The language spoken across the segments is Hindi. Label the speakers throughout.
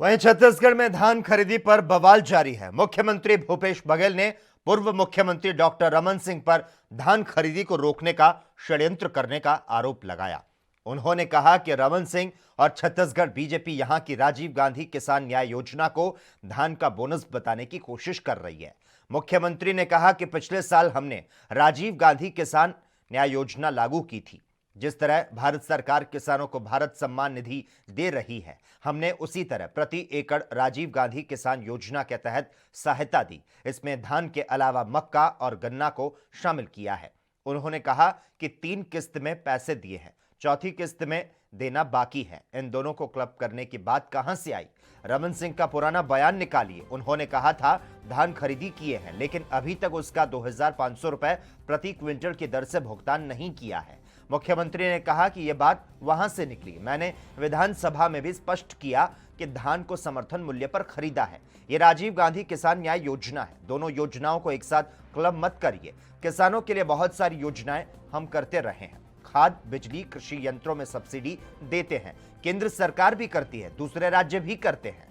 Speaker 1: वहीं छत्तीसगढ़ में धान खरीदी पर बवाल जारी है। मुख्यमंत्री भूपेश बघेल ने पूर्व मुख्यमंत्री डॉक्टर रमन सिंह पर धान खरीदी को रोकने का षड्यंत्र करने का आरोप लगाया। उन्होंने कहा कि रमन सिंह और छत्तीसगढ़ बीजेपी यहां की राजीव गांधी किसान न्याय योजना को धान का बोनस बताने की कोशिश कर रही है। मुख्यमंत्री ने कहा कि पिछले साल हमने राजीव गांधी किसान न्याय योजना लागू की थी। जिस तरह भारत सरकार किसानों को भारत सम्मान निधि दे रही है, हमने उसी तरह प्रति एकड़ राजीव गांधी किसान योजना के तहत सहायता दी। इसमें धान के अलावा मक्का और गन्ना को शामिल किया है। उन्होंने कहा कि 3 किस्त में पैसे दिए हैं, चौथी किस्त में देना बाकी है। इन दोनों को क्लब करने की बात कहां से आई? रमन सिंह का पुराना बयान निकालिए। उन्होंने कहा था धान खरीदी किए हैं, लेकिन अभी तक उसका 2500 रुपए प्रति क्विंटल की दर से भुगतान नहीं किया है। मुख्यमंत्री ने कहा कि यह बात वहां से निकली। मैंने विधानसभा में भी स्पष्ट किया कि धान को समर्थन मूल्य पर खरीदा है। यह राजीव गांधी किसान न्याय योजना है। दोनों योजनाओं को एक साथ क्लब मत करिए। किसानों के लिए बहुत सारी योजनाएं हम करते रहे हैं। खाद, बिजली, कृषि यंत्रों में सब्सिडी देते हैं। केंद्र सरकार भी करती है, दूसरे राज्य भी करते हैं।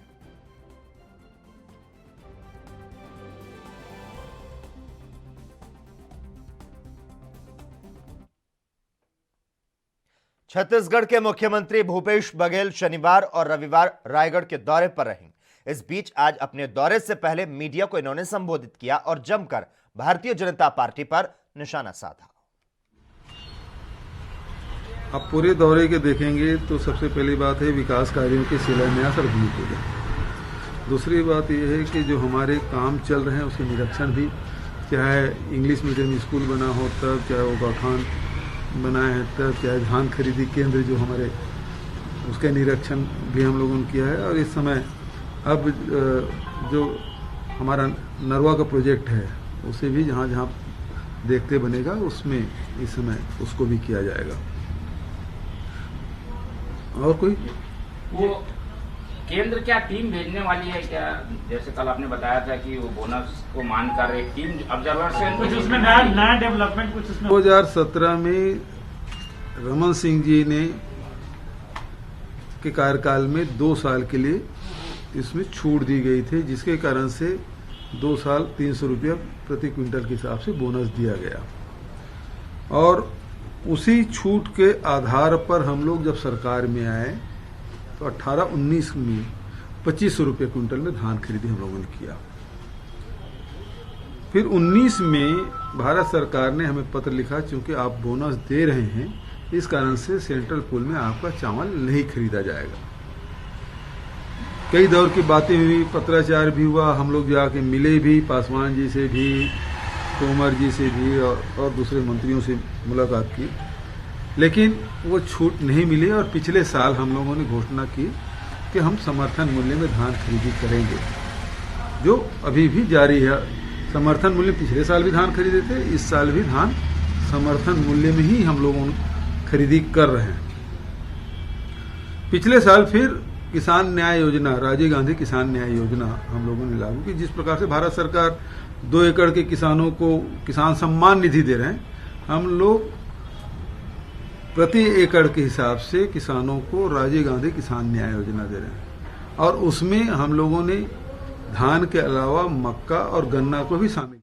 Speaker 1: छत्तीसगढ़ के मुख्यमंत्री भूपेश बघेल शनिवार और रविवार रायगढ़ के दौरे पर रहेंगे। इस बीच आज अपने दौरे से पहले मीडिया को इन्होंने संबोधित किया और जमकर भारतीय जनता पार्टी पर निशाना साधा।
Speaker 2: आप पूरे दौरे के देखेंगे तो सबसे पहली बात है विकास कार्यों के शिलान्यास और भूमि पूजन। दूसरी बात यह है कि जो हमारे काम चल रहे हैं उसके निरीक्षण भी, चाहे इंग्लिश मीडियम स्कूल बना हो तब, चाहे वो गौठान बनाए हैं तब, चाहे धान खरीदी केंद्र जो हमारे, उसके निरीक्षण भी हम लोगों ने किया है। और इस समय अब जो हमारा नरवा का प्रोजेक्ट है उसे भी जहाँ जहाँ देखते बनेगा उसमें इस समय उसको भी किया जाएगा। और कोई
Speaker 3: वो केंद्र क्या टीम भेजने वाली है क्या? जैसे कल आपने बताया था कि वो बोनस को मानकर एक टीम ऑब्जर्वर से
Speaker 4: कुछ उसमें नया डेवलपमेंट कुछ उसमें
Speaker 2: 2017 में रमन सिंह जी ने के कार्यकाल में 2 साल के लिए इसमें छूट दी गई थी, जिसके कारण से 2 साल 300 रुपया प्रति क्विंटल के हिसाब से बोनस दिया गया। और उसी छूट के आधार पर हम लोग जब सरकार में आए तो 18-19 में 2500 रुपये क्विंटल में धान खरीदी हम लोगों ने किया। फिर 19 में भारत सरकार ने हमें पत्र लिखा, चूंकि आप बोनस दे रहे हैं इस कारण से सेंट्रल पूल में आपका चावल नहीं खरीदा जाएगा। कई दौर की बातें हुई, पत्राचार भी हुआ, हम लोग जाके मिले भी, पासवान जी से भी, तोमर जी से भी और दूसरे मंत्रियों से मुलाकात की, लेकिन वो छूट नहीं मिली। और पिछले साल हम लोगों ने घोषणा की कि हम समर्थन मूल्य में धान खरीदी करेंगे, जो अभी भी जारी है। समर्थन मूल्य पिछले साल भी धान खरीदे थे, इस साल भी धान समर्थन मूल्य में ही हम लोगों खरीदी कर रहे हैं। पिछले साल फिर किसान न्याय योजना, राजीव गांधी किसान न्याय योजना हम लोगों ने लागू की। जिस प्रकार से भारत सरकार 2 एकड़ के किसानों को किसान सम्मान निधि दे रहे हैं, हम लोग प्रति एकड़ के हिसाब से किसानों को राजीव गांधी किसान न्याय योजना दे रहे हैं। और उसमें हम लोगों ने धान के अलावा मक्का और गन्ना को भी शामिल।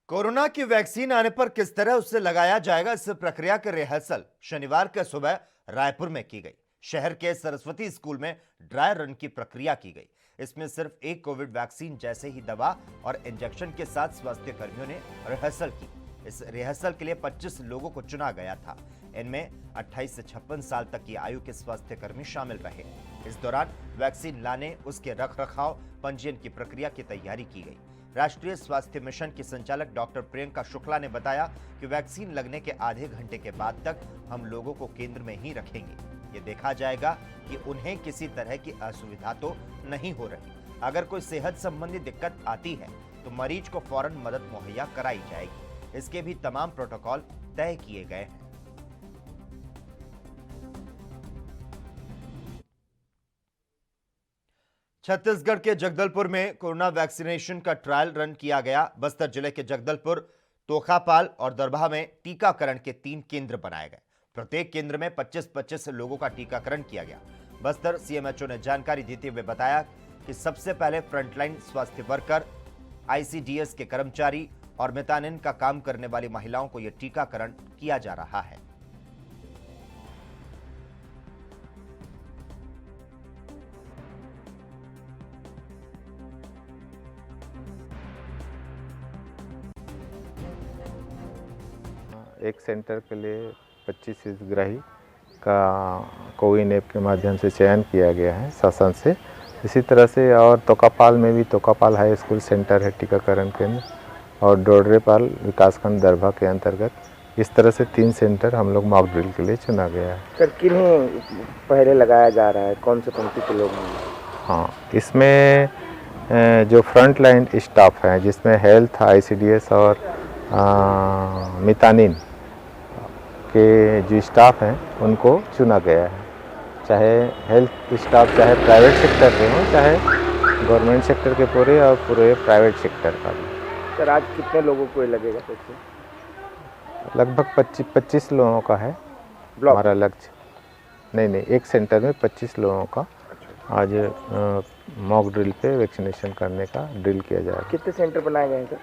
Speaker 1: कोरोना की वैक्सीन आने पर किस तरह उसे लगाया जाएगा, इस प्रक्रिया की रिहर्सल शनिवार के सुबह रायपुर में की गई। शहर के सरस्वती स्कूल में ड्राई रन की प्रक्रिया की गई। इसमें सिर्फ एक कोविड वैक्सीन जैसे ही दवा और इंजेक्शन के साथ स्वास्थ्य कर्मियों ने रिहर्सल की। इस रिहर्सल के लिए 25 लोगों को चुना गया था। इनमें 28 से 56 साल तक की आयु के स्वास्थ्य कर्मी शामिल रहे। इस दौरान वैक्सीन लाने, उसके रखरखाव, पंजीयन की प्रक्रिया की तैयारी की गई। राष्ट्रीय स्वास्थ्य मिशन की संचालक डॉक्टर प्रियंका शुक्ला ने बताया कि वैक्सीन लगने के आधे घंटे के बाद तक हम लोगों को केंद्र में ही रखेंगे। ये देखा जाएगा कि उन्हें किसी तरह की असुविधा तो नहीं हो रही। अगर कोई सेहत संबंधी दिक्कत आती है तो मरीज को फौरन मदद मुहैया कराई जाएगी। इसके भी तमाम प्रोटोकॉल तय किए गए हैं। छत्तीसगढ़ के जगदलपुर में कोरोना वैक्सीनेशन का ट्रायल रन किया गया। बस्तर जिले के जगदलपुर, तोखापाल और दरभा में टीकाकरण के 3 केंद्र बनाए गए। प्रत्येक केंद्र में 25-25 लोगों का टीकाकरण किया गया। बस्तर सीएमएचओ ने जानकारी देते हुए बताया कि सबसे पहले फ्रंटलाइन स्वास्थ्य वर्कर, आईसीडीएस के कर्मचारी और मेटानिन का काम करने वाली महिलाओं को यह टीकाकरण किया जा रहा है।
Speaker 5: एक सेंटर के लिए 25 हितग्राही का कोविन ऐप के माध्यम से चयन किया गया है शासन से। इसी तरह से और तोकापाल में भी तोकापाल हाई स्कूल सेंटर है टीकाकरण केंद्र, और डोडरेपाल विकासखंड दरभा के अंतर्गत इस तरह से 3 सेंटर हम लोग मॉक ड्रिल के लिए चुना गया है।
Speaker 6: सर किन्हें पहले लगाया जा रहा है, कौन से पंक्ति के लोग हैं?
Speaker 5: हाँ, इसमें जो फ्रंट लाइन स्टाफ हैं जिसमें हेल्थ, आईसीडीएस और मेटानिन के जो स्टाफ हैं उनको चुना गया है। चाहे हेल्थ स्टाफ चाहे प्राइवेट सेक्टर के हों, चाहे गवर्नमेंट सेक्टर के पूरे और पूरे प्राइवेट सेक्टर का भी।
Speaker 6: सर आज कितने लोगों को ये लगेगा?
Speaker 5: लगभग 25 लोगों का है हमारा लक्ष्य। नहीं, एक सेंटर में 25 लोगों का आज मॉक ड्रिल पे वैक्सीनेशन करने का ड्रिल किया जाएगा।
Speaker 6: कितने सेंटर बनाए गए हैं सर?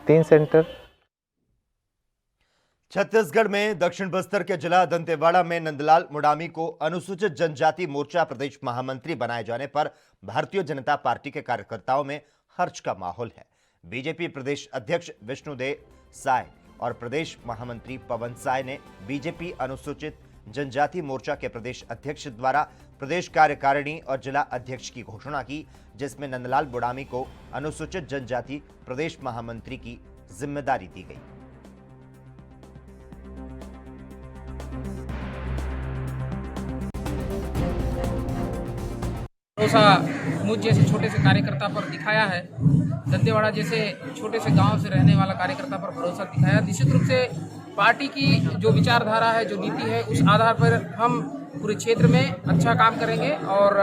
Speaker 5: 3 सेंटर।
Speaker 1: छत्तीसगढ़ में दक्षिण बस्तर के जिला दंतेवाड़ा में नंदलाल मुडामी को अनुसूचित जनजाति मोर्चा प्रदेश महामंत्री बनाए जाने पर भारतीय जनता पार्टी के कार्यकर्ताओं में हर्ष का माहौल है। बीजेपी प्रदेश अध्यक्ष विष्णुदेव साय और प्रदेश महामंत्री पवन साय ने बीजेपी अनुसूचित जनजाति मोर्चा के प्रदेश अध्यक्ष द्वारा प्रदेश कार्यकारिणी और जिला अध्यक्ष की घोषणा की, जिसमें नंदलाल मुडामी को अनुसूचित जनजाति प्रदेश महामंत्री की जिम्मेदारी दी गई।
Speaker 7: भरोसा मुझ जैसे छोटे से कार्यकर्ता पर दिखाया है। दंतेवाड़ा जैसे छोटे से गांव से रहने वाला कार्यकर्ता पर भरोसा दिखाया। निश्चित रूप से पार्टी की जो विचारधारा है, जो नीति है, उस आधार पर हम पूरे क्षेत्र में अच्छा काम करेंगे। और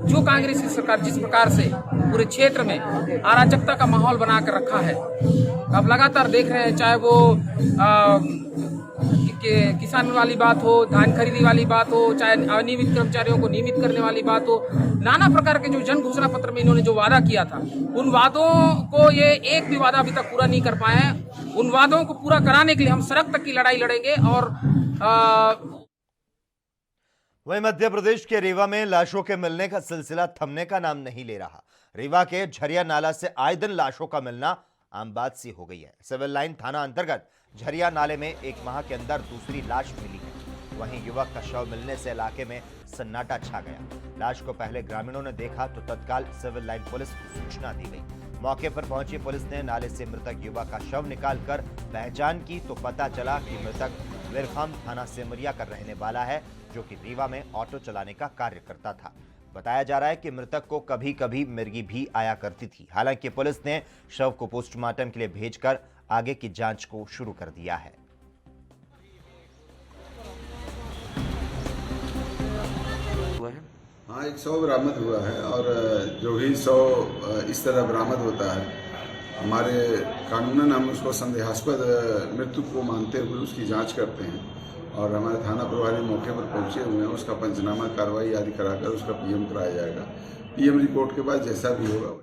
Speaker 7: जो कांग्रेस की सरकार जिस प्रकार से पूरे क्षेत्र में अराजकता का माहौल बना कर रखा है, अब लगातार देख रहे हैं, चाहे वो किसान वाली बात हो, धान खरीदी वाली बात हो, चाहे अनियमित कर्मचारियों को नियमित करने वाली बात हो, नाना प्रकार के जो जन घोषणा पत्र में इन्होंने जो वादा किया था, उन वादों को ये एक भी वादा अभी तक पूरा नहीं कर पाए हैं। उन वादों को पूरा कराने के लिए हम सड़क तक की लड़ाई लड़ेंगे। और
Speaker 1: वहीं मध्य प्रदेश के रीवा में लाशों के मिलने का सिलसिला थमने का नाम नहीं ले रहा। रीवा के झरिया नाला से आए दिन लाशों का मिलना आम बात सी हो गई है। सिविल लाइन थाना अंतर्गत झरिया नाले में 1 माह के अंदर दूसरी लाश मिली है। वहीं युवक का शव मिलने से इलाके में सन्नाटा छा गया। लाश को पहले ग्रामीणों ने देखा तो तत्काल सिविल लाइन पुलिस को सूचना दी गई। मौके पर पहुंची पुलिस ने नाले से मृतक युवक का शव निकालकर पहचान की तो पता चला कि मृतक विरखाम थाना सेमरिया का रहने वाला है, जो कि रीवा में ऑटो चलाने का कार्य करता था। बताया जा रहा है कि मृतक को कभी कभी मिर्गी भी आया करती थी। हालांकि पुलिस ने शव को पोस्टमार्टम के लिए भेजकर आगे की जांच को शुरू कर दिया है।
Speaker 8: हाँ, एक शव बरामद हुआ है, और जो भी शव इस तरह बरामद होता है, हमारे कानूनन हम उसको संदेहास्पद मृत्यु को मानते हुए उसकी जांच करते हैं, और हमारे थाना प्रभारी मौके पर पहुंचे हुए हैं। उसका पंचनामा कार्रवाई आदि कराकर उसका पीएम कराया जाएगा। पीएम रिपोर्ट के बाद जैसा भी होगा।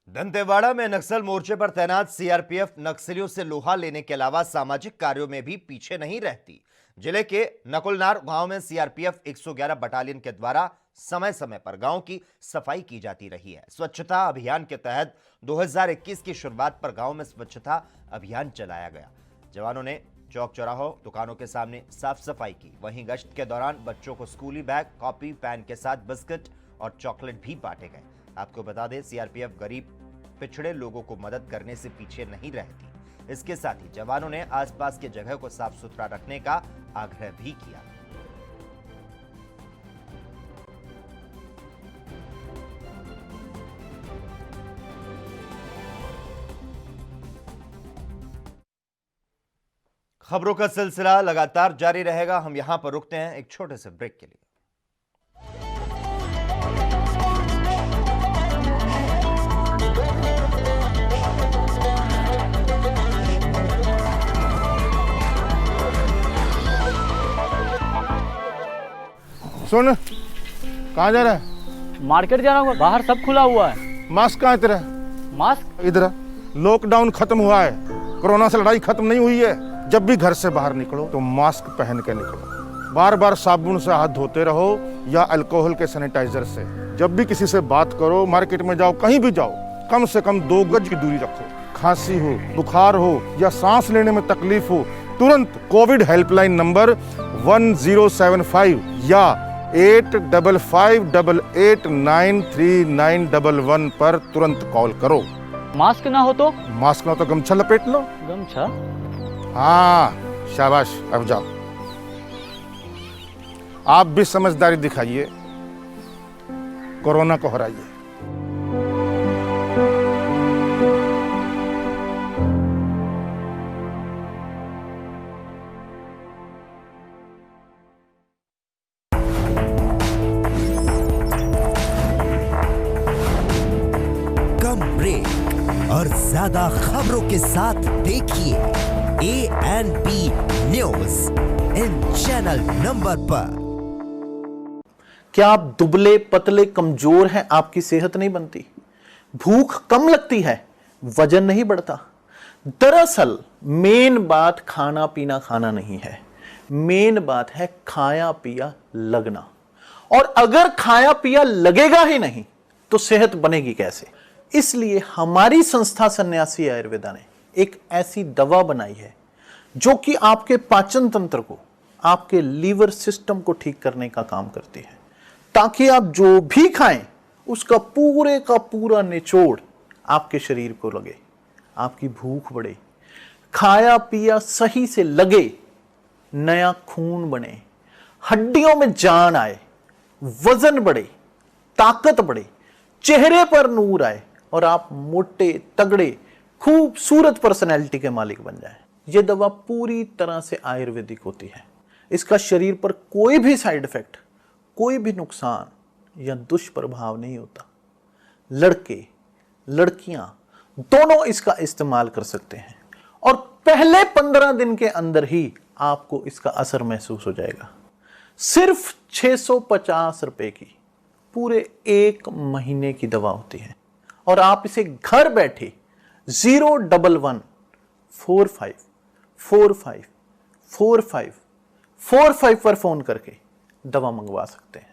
Speaker 1: दंतेवाड़ा में नक्सल मोर्चे पर तैनात सीआरपीएफ नक्सलियों से लोहा लेने के अलावा सामाजिक कार्यों में भी पीछे नहीं रहती। जिले के नकुलनार गांव में सीआरपीएफ 111 बटालियन के द्वारा समय समय पर गांव की सफाई की जाती रही है। स्वच्छता अभियान के तहत 2021 की शुरुआत पर गांव में स्वच्छता अभियान चलाया गया। जवानों ने चौक चौराहों, दुकानों के सामने साफ सफाई की। वहीं गश्त के दौरान बच्चों को स्कूली बैग, कॉपी, पेन के साथ बिस्किट और चॉकलेट भी बांटे गए। आपको बता दें, सीआरपीएफ गरीब पिछड़े लोगों को मदद करने से पीछे नहीं रहती। इसके साथ ही जवानों ने आसपास के जगह को साफ सुथरा रखने का आग्रह भी किया। खबरों का सिलसिला लगातार जारी रहेगा। हम यहां पर रुकते हैं एक छोटे से ब्रेक के लिए।
Speaker 9: सुन, कहाँ जा रहा है?
Speaker 10: मार्केट जा रहा हूँ, बाहर सब खुला हुआ है।
Speaker 9: मास्क कहाँ है तेरा?
Speaker 10: मास्क
Speaker 9: इधर। लॉकडाउन खत्म हुआ है, कोरोना से लड़ाई खत्म नहीं हुई है। जब भी घर से बाहर निकलो तो मास्क पहन के निकलो। बार बार साबुन से हाथ धोते रहो या अल्कोहल के सैनिटाइजर से। जब भी किसी से बात करो, मार्केट में जाओ, कहीं भी जाओ, कम से कम 2 गज की दूरी रखो। खांसी हो, बुखार हो या सांस लेने में तकलीफ हो, तुरंत कोविड हेल्पलाइन नंबर 1075 या 8558893911 पर तुरंत कॉल करो।
Speaker 10: मास्क ना हो तो?
Speaker 9: मास्क ना हो तो गमछा लपेट लो।
Speaker 10: गमछा?
Speaker 9: हाँ, शाबाश, अब जाओ। आप भी समझदारी दिखाइए, कोरोना को हराइए।
Speaker 11: कम ब्रेक और ज्यादा खबरों के साथ देखिए ANP news in channel number पर।
Speaker 12: क्या आप दुबले पतले कमजोर हैं? आपकी सेहत नहीं बनती, भूख कम लगती है, वजन नहीं बढ़ता? दरअसल मेन बात खाना पीना खाना नहीं है, मेन बात है खाया पिया लगना। और अगर खाया पिया लगेगा ही नहीं तो सेहत बनेगी कैसे? इसलिए हमारी संस्था सन्यासी आयुर्वेदा ने एक ऐसी दवा बनाई है जो कि आपके पाचन तंत्र को, आपके लीवर सिस्टम को ठीक करने का काम करती है, ताकि आप जो भी खाएं उसका पूरे का पूरा निचोड़ आपके शरीर को लगे, आपकी भूख बढ़े, खाया पिया सही से लगे, नया खून बने, हड्डियों में जान आए, वजन बढ़े, ताकत बढ़े, चेहरे पर नूर आए और आप मोटे तगड़े खूबसूरत पर्सनैलिटी के मालिक बन जाएं। यह दवा पूरी तरह से आयुर्वेदिक होती है। इसका शरीर पर कोई भी साइड इफेक्ट, कोई भी नुकसान या दुष्प्रभाव नहीं होता। लड़के लड़कियां दोनों इसका इस्तेमाल कर सकते हैं और पहले 15 दिन के अंदर ही आपको इसका असर महसूस हो जाएगा। सिर्फ 650 रुपए की पूरे 1 महीने की दवा होती है और आप इसे घर बैठे 01145454545 पर फोन करके दवा मंगवा सकते हैं।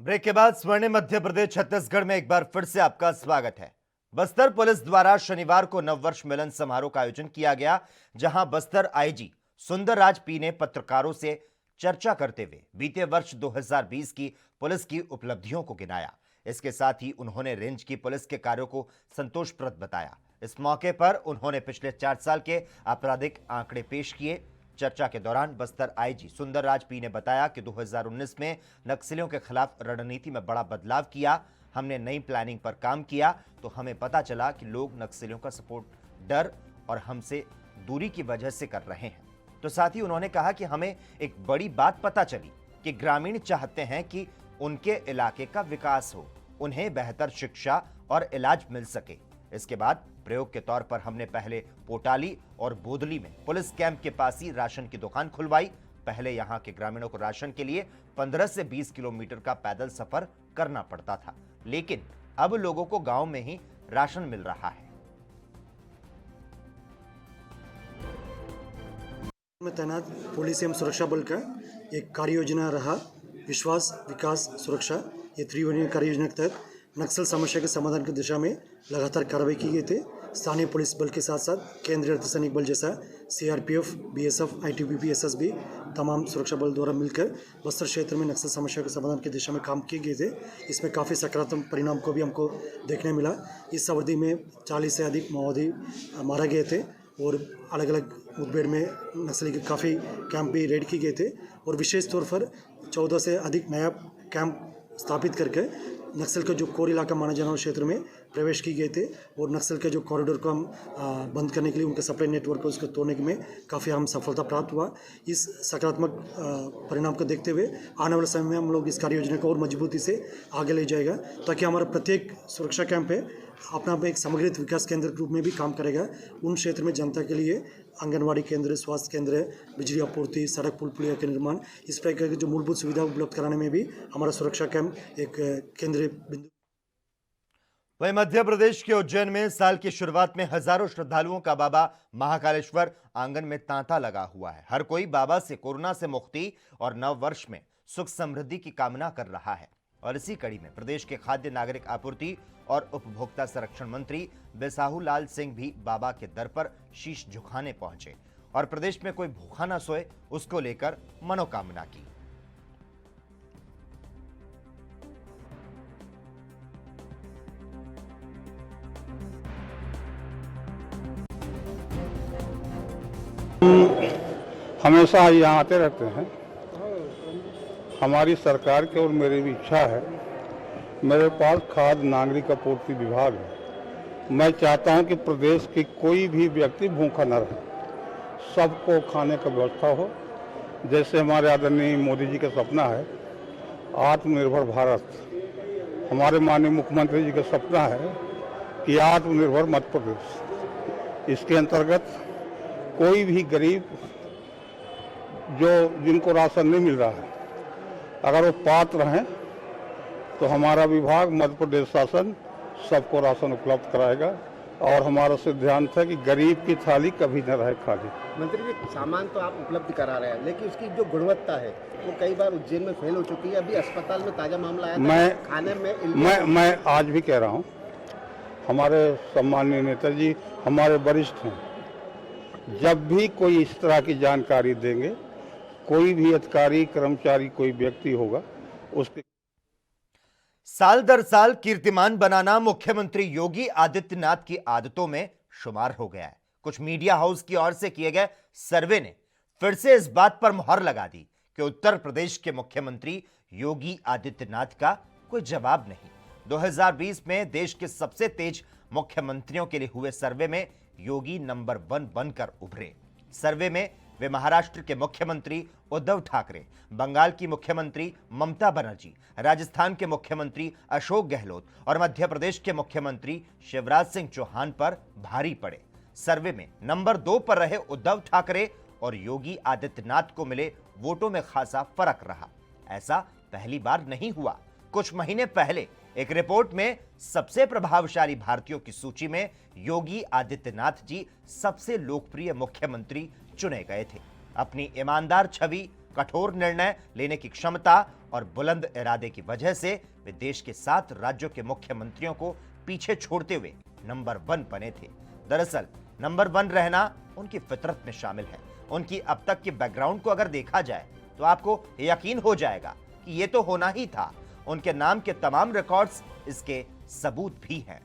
Speaker 1: ब्रेक के बाद स्वर्णिम मध्य प्रदेश छत्तीसगढ़ में एक बार फिर से आपका स्वागत है। बस्तर पुलिस द्वारा शनिवार को नववर्ष मिलन समारोह का आयोजन किया गया, जहां बस्तर आईजी सुंदरराज पी ने पत्रकारों से चर्चा करते हुए बीते वर्ष 2020 की पुलिस की उपलब्धियों को गिनाया। इसके साथ ही उन्होंने रेंज की पुलिस के कार्यों को संतोषप्रद बताया। इस मौके पर उन्होंने पिछले 4 साल के आपराधिक आंकड़े पेश किए। चर्चा के दौरान बस्तर आईजी सुंदरराज पी ने बताया कि 2019 में नक्सलियों के खिलाफ रणनीति में बड़ा बदलाव किया। हमने नई प्लानिंग पर काम किया तो हमें पता चला कि लोग नक्सलियों का सपोर्ट डर और हमसे दूरी की वजह से कर रहे हैं। तो साथ ही उन्होंने कहा कि हमें एक बड़ी बात पता चली कि ग्रामीण चाहते हैं कि उनके इलाके का विकास हो, उन्हें बेहतर शिक्षा और इलाज मिल सके। इसके बाद प्रयोग के तौर पर हमने पहले पोटाली और बोदली में पुलिस कैंप के पास ही राशन की दुकान खुलवाई। पहले यहां के ग्रामीणों को राशन के लिए 15 से 20 किलोमीटर का पैदल सफर करना पड़ता था, लेकिन अब लोगों को गांव में ही राशन मिल रहा है।
Speaker 13: में तैनात पुलिस एवं सुरक्षा बल का एक कार्य योजना रहा विश्वास विकास सुरक्षा। ये त्रिवर्णीय कार्य योजना के तहत नक्सल समस्या के समाधान की दिशा में लगातार कार्रवाई की गई थी। स्थानीय पुलिस बल के साथ साथ केंद्रीय अर्धसैनिक बल जैसा CRPF, BSF, ITBP, SSB तमाम सुरक्षा बल द्वारा मिलकर बस्तर क्षेत्र में नक्सल समस्या के समाधान की दिशा में काम किए गए थे। इसमें काफ़ी सकारात्मक परिणाम को भी हमको देखने मिला। इस अवधि में 40 से अधिक माओवादी मारा गए थे और अलग अलग मुठभेड़ में नक्सली के काफ़ी कैंप भी रेड किए गए थे और विशेष तौर पर 14 से अधिक नया कैंप स्थापित करके नक्सल का जो कोर इलाका माना जाने वाले क्षेत्र में प्रवेश की गए थे और नक्सल के जो कॉरिडोर को हम बंद करने के लिए उनके सप्लाई नेटवर्क को उसको तोड़ने में काफ़ी हम सफलता प्राप्त हुआ। इस सकारात्मक परिणाम को देखते हुए आने वाले समय में हम लोग इस कार्य योजना को और मजबूती से आगे ले जाएगा ताकि हमारा प्रत्येक सुरक्षा कैंप है अपना एक समग्रित विकास केंद्र के रूप में भी काम करेगा। उन क्षेत्र में जनता के लिए आंगनवाड़ी केंद्र, स्वास्थ्य केंद्र, बिजली आपूर्ति, सड़क पुल पुलिया के निर्माण, इस प्रकार की जो मूलभूत सुविधा उपलब्ध कराने में भी हमारा सुरक्षा कैंप एक केंद्रीय बिंदु।
Speaker 1: वहीं मध्य प्रदेश के उज्जैन में साल की शुरुआत में हजारों श्रद्धालुओं का बाबा महाकालेश्वर आंगन में तांता लगा हुआ है। हर कोई बाबा से कोरोना से मुक्ति और नव वर्ष में सुख समृद्धि की कामना कर रहा है। और इसी कड़ी में प्रदेश के खाद्य नागरिक आपूर्ति और उपभोक्ता संरक्षण मंत्री बिसाहू लाल सिंह भी बाबा के दर पर शीश झुकाने पहुंचे और प्रदेश में कोई भूखा न सोए उसको लेकर मनोकामना की।
Speaker 2: हमेशा यहाँ आते रहते हैं। हमारी सरकार की और मेरी भी इच्छा है, मेरे पास खाद्य नागरिक आपूर्ति विभाग है। मैं चाहता हूँ कि प्रदेश की कोई भी व्यक्ति भूखा न रहे, सबको खाने का व्यवस्था हो। जैसे हमारे आदरणीय मोदी जी का सपना है आत्मनिर्भर भारत, हमारे माननीय मुख्यमंत्री जी का सपना है कि आत्मनिर्भर मध्य प्रदेश। इसके अंतर्गत कोई भी गरीब जिनको राशन नहीं मिल रहा है, अगर वो पात्र हैं तो हमारा विभाग मध्य प्रदेश शासन सबको राशन उपलब्ध कराएगा। और हमारा सिद्धांत है कि गरीब की थाली कभी न रहे खाली।
Speaker 6: मंत्री जी, सामान तो आप उपलब्ध करा रहे हैं, लेकिन उसकी जो गुणवत्ता है वो कई बार उज्जैन में फेल हो चुकी है। अभी अस्पताल में ताजा मामला आया था खाने में
Speaker 2: मैं आज भी कह रहा हूँ, हमारे सम्माननीय नेताजी हमारे वरिष्ठ हैं, जब भी कोई इस तरह की जानकारी देंगे, कोई भी अधिकारी कर्मचारी कोई व्यक्ति होगा उसके
Speaker 1: साल दर साल कीर्तिमान बनाना मुख्यमंत्री योगी आदित्यनाथ की आदतों में शुमार हो गया है। कुछ मीडिया हाउस की ओर से किए गए सर्वे ने फिर से इस बात पर मुहर लगा दी कि उत्तर प्रदेश के मुख्यमंत्री योगी आदित्यनाथ का कोई जवाब नहीं। 2020 में देश के सबसे तेज मुख्यमंत्रियों के लिए हुए सर्वे में योगी नंबर 1 बनकर उभरे। सर्वे में वे महाराष्ट्र के मुख्यमंत्री उद्धव ठाकरे, बंगाल की मुख्यमंत्री ममता बनर्जी, राजस्थान के मुख्यमंत्री अशोक गहलोत और मध्य प्रदेश के मुख्यमंत्री शिवराज सिंह चौहान पर भारी पड़े। सर्वे में नंबर 2 पर रहे उद्धव ठाकरे और योगी आदित्यनाथ को मिले वोटों में खासा फर्क रहा। ऐसा पहली बार नहीं हुआ। कुछ महीने पहले एक रिपोर्ट में सबसे प्रभावशाली भारतीयों की सूची में योगी आदित्यनाथ जी सबसे लोकप्रिय मुख्यमंत्री चुने गए थे। अपनी ईमानदार छवि, कठोर निर्णय लेने की क्षमता और बुलंद इरादे की वजह से वे देश के 7 राज्यों के मुख्यमंत्रियों को पीछे छोड़ते हुए नंबर 1 बने थे। दरअसल नंबर 1 रहना उनकी फितरत में शामिल है। उनकी अब तक के बैकग्राउंड को अगर देखा जाए तो आपको यकीन हो जाएगा कि ये तो होना ही था। उनके नाम के तमाम रिकॉर्ड्स इसके सबूत भी हैं।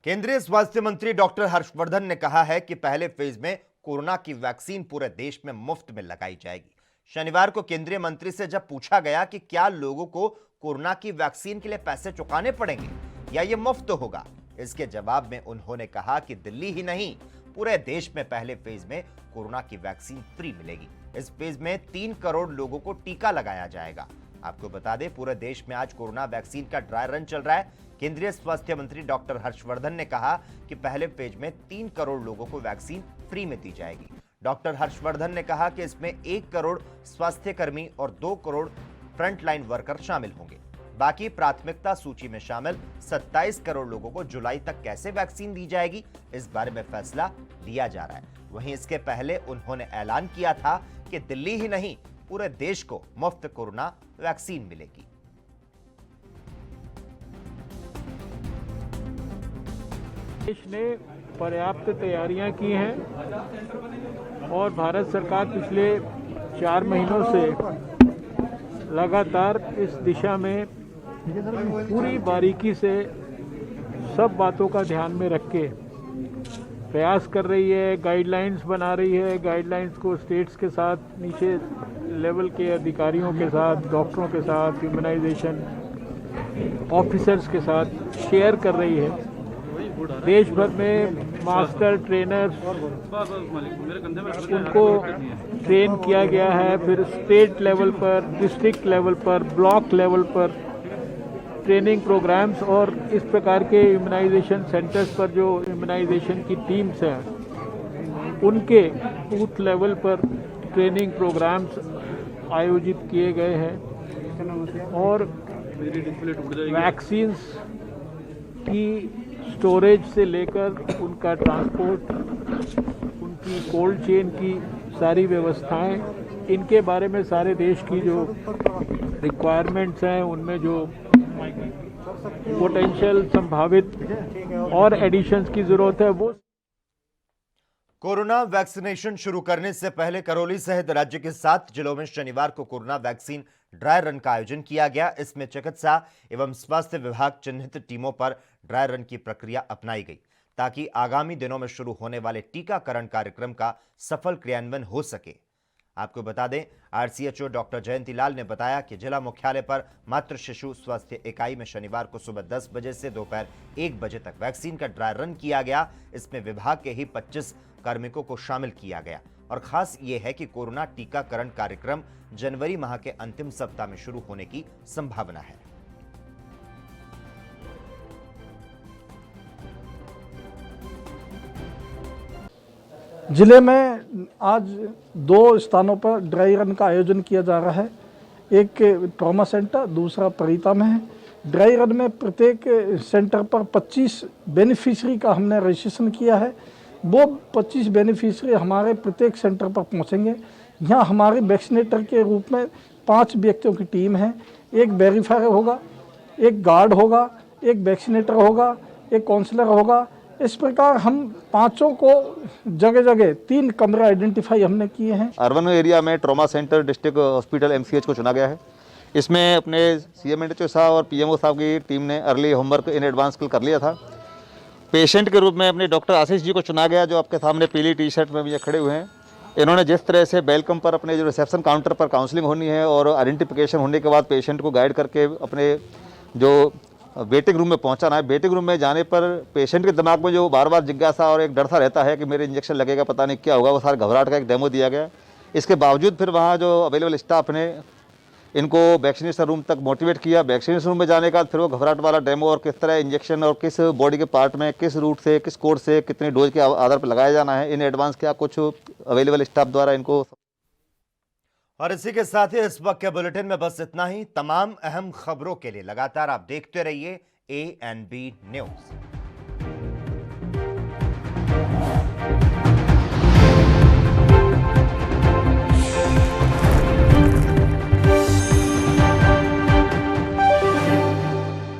Speaker 1: केंद्रीय स्वास्थ्य मंत्री डॉक्टर हर्षवर्धन ने कहा है कि पहले फेज में कोरोना की वैक्सीन पूरे देश में मुफ्त में लगाई जाएगी। शनिवार को केंद्रीय मंत्री से जब पूछा गया कि क्या लोगों को कोरोना की वैक्सीन के लिए पैसे चुकाने पड़ेंगे या ये मुफ्त होगा, इसके जवाब में उन्होंने कहा कि दिल्ली ही नहीं पूरे देश में पहले फेज में कोरोना की वैक्सीन फ्री मिलेगी। इस फेज में 3 करोड़ लोगों को टीका लगाया जाएगा। आपको बता दें, पूरे देश में आज कोरोना वैक्सीन का ड्राई रन चल रहा है। केंद्रीय स्वास्थ्य मंत्री डॉक्टर हर्षवर्धन ने कहा कि पहले फेज में 3 करोड़ लोगों को वैक्सीन फ्री में दी जाएगी। डॉक्टर हर्षवर्धन ने कहा कि इसमें 1 करोड़ स्वास्थ्य कर्मी और 2 करोड़ फ्रंटलाइन वर्कर शामिल होंगे। बाकी प्राथमिकता सूची में शामिल 27 करोड़ लोगों को जुलाई तक कैसे वैक्सीन दी जाएगी, इस बारे में फैसला लिया जा रहा है। वहीं इसके पहले उन्होंने ऐलान किया था कि दिल्ली ही नहीं पूरे देश को मुफ्त कोरोना वैक्सीन मिलेगी।
Speaker 4: देश ने पर्याप्त तैयारियां की हैं और भारत सरकार पिछले 4 महीनों से लगातार इस दिशा में पूरी बारीकी से सब बातों का ध्यान में रख के प्रयास कर रही है, गाइडलाइंस बना रही है। गाइडलाइंस को स्टेट्स के साथ, नीचे लेवल के अधिकारियों के साथ, डॉक्टरों के साथ, इम्यूनाइजेशन ऑफिसर्स के साथ शेयर कर रही है। देश भर में मास्टर ट्रेनर्स उनको ट्रेन किया गया है। फिर स्टेट लेवल पर, डिस्ट्रिक्ट लेवल पर, ब्लॉक लेवल पर ट्रेनिंग प्रोग्राम्स और इस प्रकार के इम्यूनाइजेशन सेंटर्स पर जो इम्यूनाइजेशन की टीम्स हैं उनके बूथ लेवल पर ट्रेनिंग प्रोग्राम्स आयोजित किए गए हैं। और वैक्सीन्स की स्टोरेज से लेकर उनका ट्रांसपोर्ट, उनकी कोल्ड चेन की सारी व्यवस्थाएं, इनके बारे में सारे देश की जो रिक्वायरमेंट्स हैं, उनमें जो पोटेंशियल संभावित और एडिशंस की जरूरत है वो।
Speaker 1: कोरोना वैक्सीनेशन शुरू करने से पहले करौली सहित राज्य के 7 जिलों में शनिवार को कोरोना वैक्सीन ड्राई रन का आयोजन किया गया। इसमें चिकित्सा एवं स्वास्थ्य विभाग चिन्हित टीमों पर ड्राई रन की प्रक्रिया अपनाई गई ताकि आगामी दिनों में शुरू होने वाले टीकाकरण कार्यक्रम का सफल क्रियान्वयन हो सके। आपको बता दें, आरसीएचओ डॉक्टर जयंती लाल ने बताया कि जिला मुख्यालय पर मातृ शिशु स्वास्थ्य इकाई में शनिवार को सुबह 10 बजे से दोपहर 1 बजे तक वैक्सीन का ड्राई रन किया गया। इसमें विभाग के ही 25 कार्मिकों को शामिल किया गया और खास ये है कि कोरोना टीकाकरण कार्यक्रम जनवरी माह के अंतिम सप्ताह में शुरू होने की संभावना है।
Speaker 14: जिले में आज 2 स्थानों पर ड्राई रन का आयोजन किया जा रहा है। एक ट्रॉमा सेंटर, दूसरा परिता में है। ड्राई रन में प्रत्येक सेंटर पर 25 बेनिफिशरी का हमने रजिस्ट्रेशन किया है। वो 25 बेनिफिशरी हमारे प्रत्येक सेंटर पर पहुंचेंगे। यहाँ हमारे वैक्सीनेटर के रूप में 5 व्यक्तियों की टीम है। एक वेरीफायर होगा, एक गार्ड होगा, एक वैक्सीनेटर होगा, एक काउंसलर होगा। इस प्रकार हम 5 को जगह जगह 3 कमरे आइडेंटिफाई हमने किए हैं।
Speaker 15: अर्बन एरिया में trauma centre, district hospital, MCH को चुना गया है। इसमें अपने सीएमएचओ साहब और पीएमओ साहब की टीम ने अर्ली होमवर्क इन एडवांस कर लिया था। पेशेंट के रूप में अपने डॉक्टर आशीष जी को चुना गया, जो आपके सामने पीली टी शर्ट में ये खड़े हुए हैं। इन्होंने जिस तरह से वेलकम पर अपने जो रिसेप्शन काउंटर पर काउंसलिंग होनी है और आइडेंटिफिकेशन होने के बाद पेशेंट को गाइड करके अपने जो वेटिंग रूम में पहुंचाना है। वेटिंग रूम में जाने पर पेशेंट के दिमाग में जो बार बार जिज्ञासा और एक डर सा रहता है कि मेरे इंजेक्शन लगेगा, पता नहीं क्या होगा, वो सारा घबराहट का एक डेमो दिया गया। इसके बावजूद फिर वहाँ जो अवेलेबल स्टाफ ने इनको वैक्सीनेशन रूम तक मोटिवेट किया। वैक्सीनेशन रूम में जाने के बाद फिर वो घबराहट वाला डेमो और किस तरह इंजेक्शन और किस बॉडी के पार्ट में, किस रूट से, किस कोड से, कितनी डोज के आधार पर लगाया जाना है, इन एडवांस क्या कुछ अवेलेबल स्टाफ द्वारा इनको।
Speaker 1: और इसी के साथ ही इस वक्त के बुलेटिन में बस इतना ही। तमाम अहम खबरों के लिए लगातार आप देखते रहिए ANB न्यूज़।